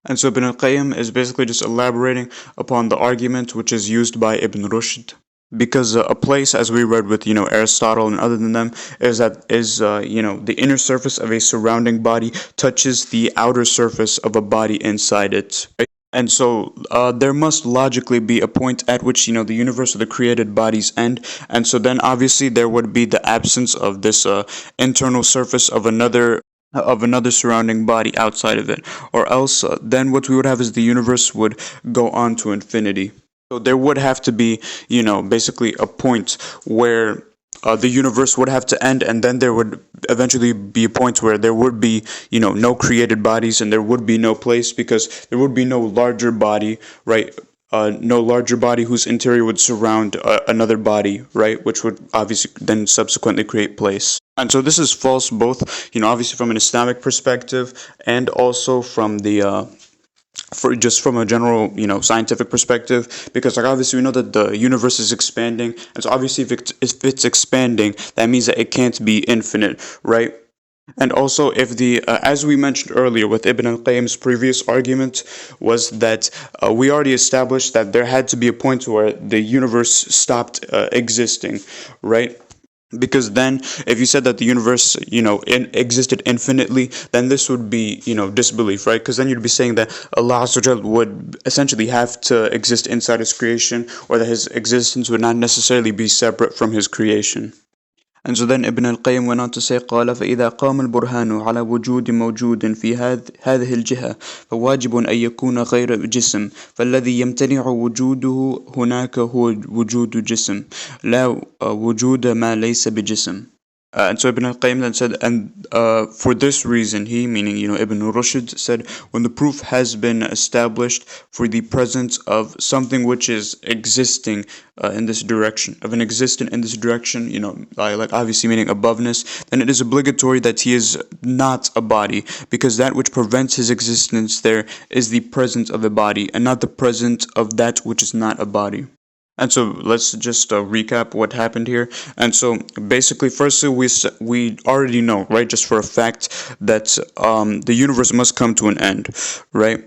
S1: And so Ibn al-Qayyim is basically just elaborating upon the argument which is used by Ibn Rushd. Because a place, as we read with Aristotle and other than them, is the inner surface of a surrounding body touches the outer surface of a body inside it. Right? And so there must logically be a point at which the universe or the created bodies end, and so then obviously there would be the absence of this internal surface of another surrounding body outside of it, or else then what we would have is the universe would go on to infinity. So there would have to be, basically a point where the universe would have to end, and then there would eventually be a point where there would be, no created bodies, and there would be no place, because there would be no larger body, right? No larger body whose interior would surround another body, right? Which would obviously then subsequently create place. And so this is false both, obviously from an Islamic perspective and also from the from a general scientific perspective, because like obviously we know that the universe is expanding, and so obviously if it's expanding, that means that it can't be infinite, right? And also, if as we mentioned earlier with Ibn al-Qayyim's previous argument, was that we already established that there had to be a point where the universe stopped existing, right? Because then, if you said that the universe, existed infinitely, then this would be, disbelief, right? Because then you'd be saying that Allah Azza wa Jal would essentially have to exist inside His creation, or that His existence would not necessarily be separate from His creation. And so then Ibn al-Qayyim went on to say قال فإذا قام البرهان على وجود موجود في هذه الجهة فواجب أن يكون غير جسم فالذي يمتنع وجوده هناك هو وجود جسم لا وجود ما ليس بجسم. And so Ibn al-Qayyim then said, and for this reason, he, meaning, Ibn Rushd, said, when the proof has been established for the presence of something which is existing in this direction, of an existent in this direction, like obviously meaning aboveness, then it is obligatory that he is not a body, because that which prevents his existence there is the presence of a body, and not the presence of that which is not a body. And so let's just recap what happened here. And so basically, firstly, we already know, right, just for a fact, that the universe must come to an end, right?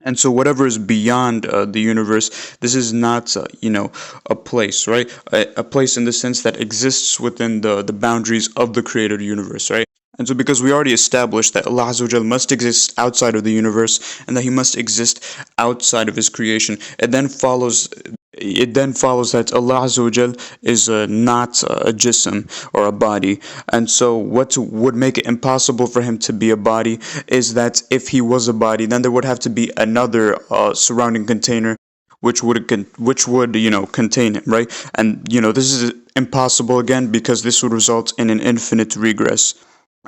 S1: And so whatever is beyond the universe, this is not, a place, right? A place in the sense that exists within the boundaries of the created universe, right? And so because we already established that Allah Azza wa Jal must exist outside of the universe, and that He must exist outside of His creation, it then follows that Allah Azza wa Jal is not a jism or a body. And so what would make it impossible for Him to be a body is that if He was a body, then there would have to be another surrounding container which would contain Him, right? And this is impossible again, because this would result in an infinite regress.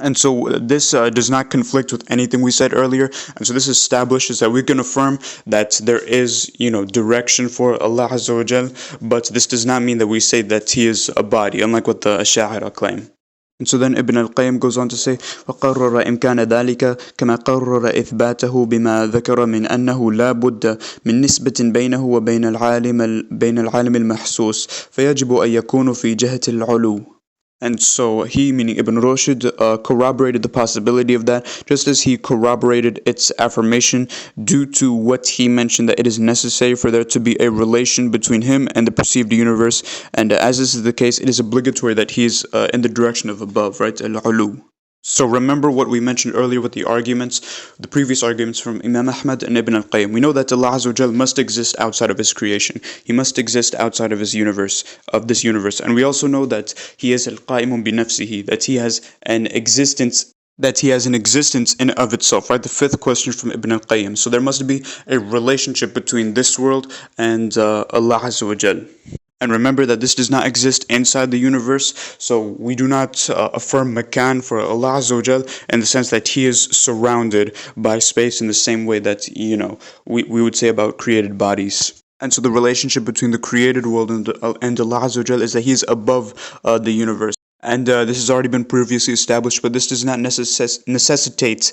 S1: And so this does not conflict with anything we said earlier. And so this establishes that we can affirm that there is, direction for Allah Azza wa Jal, but this does not mean that we say that He is a body, unlike what the Ash'ari claim. And so then Ibn al-Qayyim goes on to say وقرر إمكان ذلك كما قرر إثباته بما ذكر من أنه لا بد من نسبة بينه وبين العالم المحسوس فيجب أن يكون في جهة العلو. And so he, meaning Ibn Rushd, corroborated the possibility of that, just as he corroborated its affirmation due to what he mentioned, that it is necessary for there to be a relation between him and the perceived universe. And as this is the case, it is obligatory that he is in the direction of above, right? Al-Uluww. So remember what we mentioned earlier with the previous arguments from Imam Ahmad and Ibn al-Qayyim. We know that Allah Azza wa Jal must exist outside of His creation. He must exist outside of this universe. And we also know that He is al-Qa'imun bi nafsihi, that He has an existence in of itself, right? The fifth question from Ibn al-Qayyim. So there must be a relationship between this world and Allah Azza wa Jal. And remember that this does not exist inside the universe, so we do not affirm makan for Allah Azza wa Jal in the sense that He is surrounded by space in the same way that, we would say about created bodies. And so the relationship between the created world and Allah Azza wa Jal is that He is above the universe. And this has already been previously established, but this does not necessitate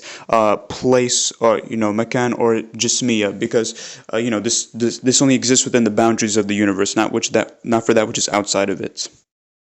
S1: place or makan or jismiya, because this only exists within the boundaries of the universe, not for that which is outside of it.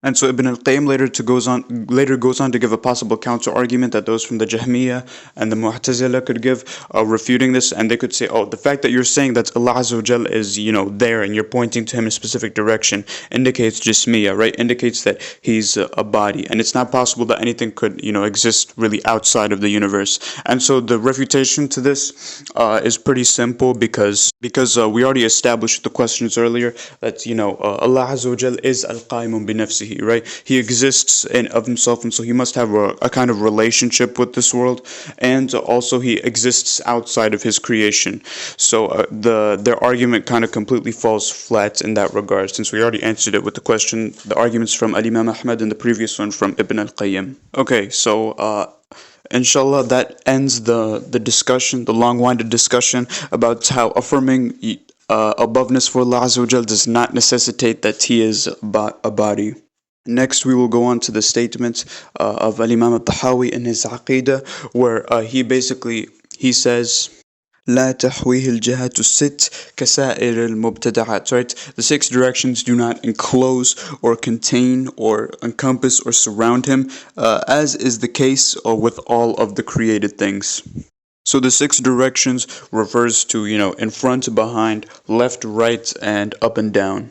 S1: And so Ibn al-Qayyim later goes on to give a possible counter argument that those from the Jahmiyyah and the Mu'tazila could give, refuting this, and they could say, oh, the fact that you're saying that Allah Azza wa Jal is there and you're pointing to Him in a specific direction indicates Jismiyyah, right? Indicates that He's a body, and it's not possible that anything could exist really outside of the universe. And so the refutation to this is pretty simple, because we already established the questions earlier that Allah Azza wa Jal is al-Qaimun bi nafsihi, right? He exists in of himself, and so he must have a kind of relationship with this world, and also he exists outside of his creation. So their argument kind of completely falls flat in that regard, since we already answered it with the question, the arguments from Al-Imam Ahmad and the previous one from Ibn al-Qayyim. Okay, so inshallah, that ends the discussion, the long-winded discussion about how affirming aboveness for Allah Azza wa Jal does not necessitate that He is a body. Next, we will go on to the statement of Al-Imam al-Tahawi in his Aqidah, where he says, لا تحويه الجهات الست كسائر المبتدعات, right? The six directions do not enclose or contain or encompass or surround him, as is the case with all of the created things. So the six directions refers to, in front, behind, left, right, and up and down.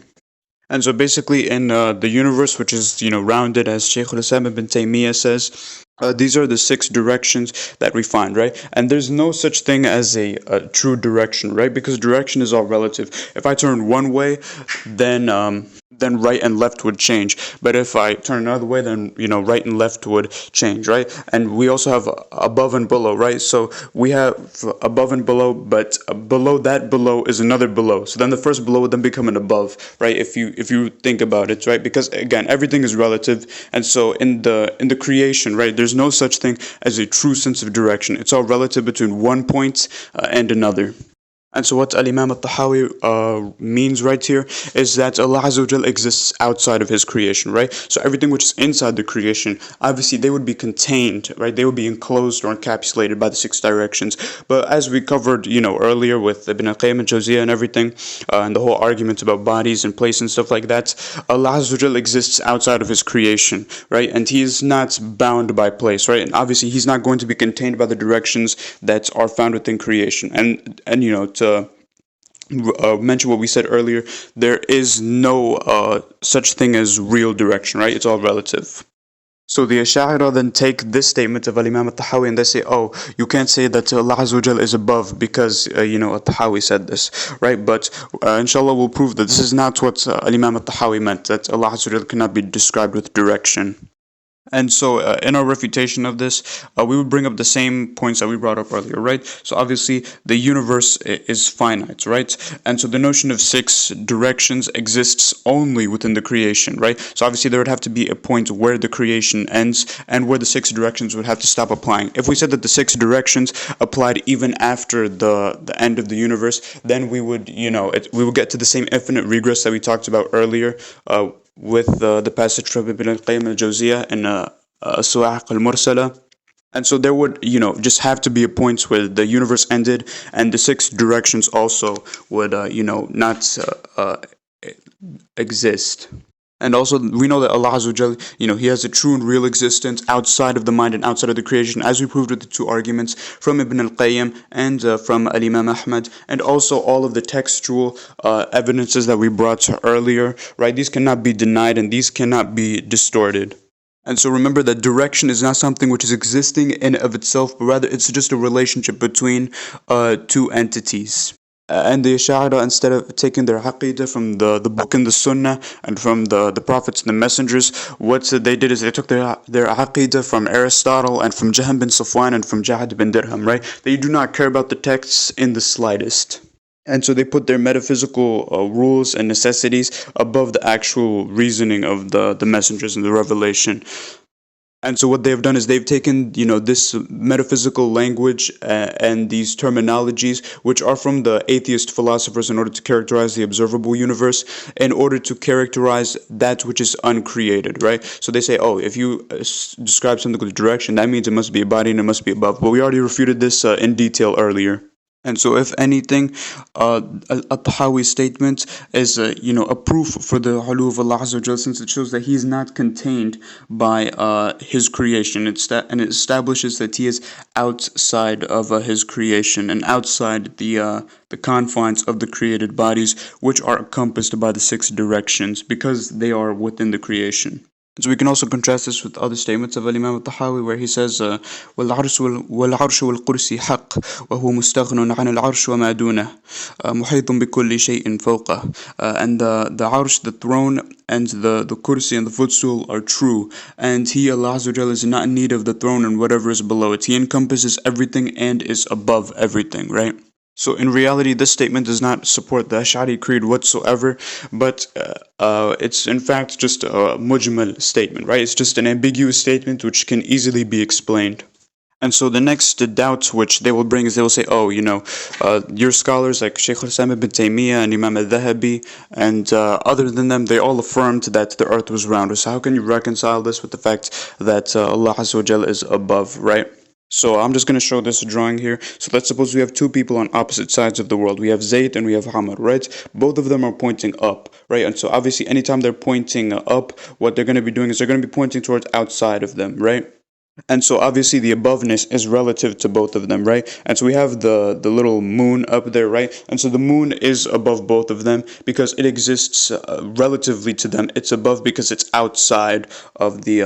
S1: And so basically in the universe, which is, rounded, as Shaykh al-Islam ibn Taymiyyah says, these are the six directions that we find, right? And there's no such thing as a true direction, right? Because direction is all relative. If I turn one way, then right and left would change. But if I turn another way, then right and left would change, right? And we also have above and below, right? So we have above and below, but below that below is another below. So then the first below would then become an above, right? If you think about it, right? Because again, everything is relative, and so in the creation, right, there's no such thing as a true sense of direction. It's all relative between one point and another. And so what Al-Imam al-Tahawi means right here is that Allah Azza wa Jal exists outside of His creation, right? So everything which is inside the creation, obviously they would be contained, right? They would be enclosed or encapsulated by the six directions. But as we covered, earlier with Ibn al-Qayyim al-Jawziyah and everything, and the whole argument about bodies and place and stuff like that, Allah Azza wa Jal exists outside of His creation, right? And He is not bound by place, right? And obviously He's not going to be contained by the directions that are found within creation. And to mention what we said earlier, there is no such thing as real direction, right? It's all relative. So the Ash'ari then take this statement of Al-Imam al-Tahawi and they say, oh, you can't say that Allah Azza wa Jal is above because, al-Tahawi said this, right? But inshallah we'll prove that this is not what Al-Imam al-Tahawi meant, that Allah Azza wa Jal cannot be described with direction. And so in our refutation of this, we would bring up the same points that we brought up earlier, right? So obviously the universe is finite, right? And so the notion of six directions exists only within the creation, right? So obviously there would have to be a point where the creation ends and where the six directions would have to stop applying. If we said that the six directions applied even after the end of the universe, then we would, we would get to the same infinite regress that we talked about earlier, with the passage from Ibn al-Qayyim al-Jawziyah in Su'aq al-Mursala. And so there would, just have to be a point where the universe ended and the six directions also would, not exist. And also, we know that Allah Azza wa Jal, He has a true and real existence outside of the mind and outside of the creation, as we proved with the two arguments from Ibn al-Qayyim and from Al-Imam Ahmad, and also all of the textual evidences that we brought earlier, right? These cannot be denied and these cannot be distorted. And so remember that direction is not something which is existing in of itself, but rather it's just a relationship between two entities. And the Ash'ari, instead of taking their Aqidah from the book and the Sunnah and from the prophets and the messengers, what they did is they took their Aqidah from Aristotle and from Jahm bin Safwan and from Ja'ad bin Dirham, right? They do not care about the texts in the slightest. And so they put their metaphysical rules and necessities above the actual reasoning of the messengers and the revelation. And so what they have done is they've taken, this metaphysical language and these terminologies, which are from the atheist philosophers, in order to characterize the observable universe, in order to characterize that which is uncreated, right? So they say, oh, if you describe something with direction, that means it must be a body and it must be above. But we already refuted this in detail earlier. And so, if anything, Tahawi's statement is, a proof for the Uluww of Allah Azza wa Jal, since it shows that He is not contained by His creation. And it establishes that He is outside of His creation and outside the confines of the created bodies, which are encompassed by the six directions, because they are within the creation. So we can also contrast this with other statements of Imam al-Tahawi, where he says, وَالْعَرْشُ وَالْقُرْسِ حَقٌّ وَهُوَ مُسْتَغْنٌ عَنِ الْعَرْشِ وَمَا دُونَهُ مُحِيطٌ بِكُلِّ شَيْءٍ فَوْقَهُ. And the Arsh, the throne, and the Kursi and the footstool are true, and He, Allah Azza wa Jalla, is not in need of the throne and whatever is below it. He encompasses everything and is above everything, right? So in reality, this statement does not support the Ash'ari creed whatsoever, but it's in fact just a mujmal statement, right? It's just an ambiguous statement which can easily be explained. And so the next doubt which they will bring is they will say, oh, your scholars like Shaykh al-Islam ibn Taymiyyah and Imam al-Dhahabi and other than them, they all affirmed that the earth was round. So how can you reconcile this with the fact that Allah Azza wa Jalla is above, right? So I'm just going to show this drawing here. So let's suppose we have two people on opposite sides of the world. We have Zayd and we have Amr, right? Both of them are pointing up, right? And so obviously anytime they're pointing up, what they're going to be doing is they're going to be pointing towards outside of them, right? And so obviously the aboveness is relative to both of them, right? And so we have the little moon up there, right? And so the moon is above both of them because it exists relatively to them. It's above because it's outside of the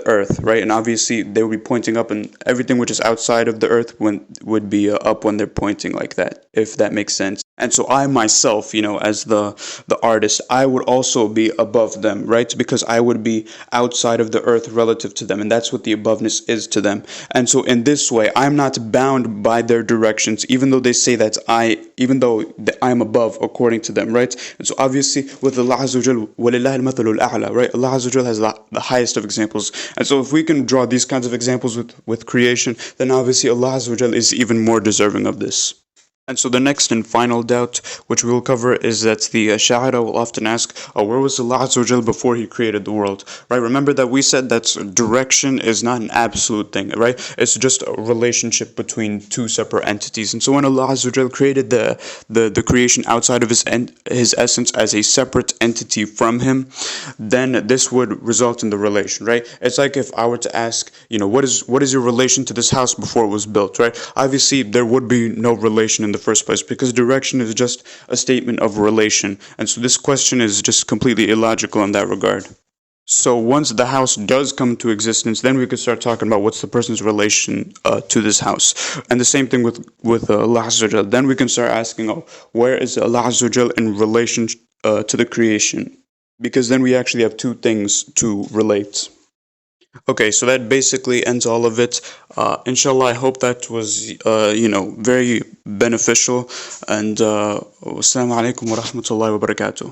S1: earth, right? And obviously they will be pointing up, and everything which is outside of the earth would be up when they're pointing like that, if that makes sense. And so I myself, as the artist, I would also be above them, right? Because I would be outside of the earth relative to them, and that's what the aboveness is to them. And so in this way, I'm not bound by their directions, even though they say that I'm above according to them, right? And so obviously with Allah Azza wa Jal, وَلِلَّهِ الْمَثَلُ الْأَعْلَى, right? Allah Azza wa Jal has the highest of examples. And so if we can draw these kinds of examples with creation, then obviously Allah Azza wa Jal is even more deserving of this. And so the next and final doubt which we will cover is that the Ash'ari will often ask, where was Allah Azza wa Jal before He created the world? Right? Remember that we said that direction is not an absolute thing, right? It's just a relationship between two separate entities. And so when Allah Azza wa Jal created the creation outside of His essence as a separate entity from Him, then this would result in the relation, right? It's like if I were to ask, what is your relation to this house before it was built, right? Obviously there would be no relation in the first place, because direction is just a statement of relation, and so this question is just completely illogical in that regard. So once the house does come to existence, then we could start talking about what's the person's relation to this house, and the same thing with Allah Azza wa Jal. Then we can start asking, where is Allah Azza wa Jal in relation to the creation? Because then we actually have two things to relate. Okay, so that basically ends all of it. Inshallah, I hope that was, very beneficial. And wassalamu alaikum wa rahmatullahi wa barakatuh.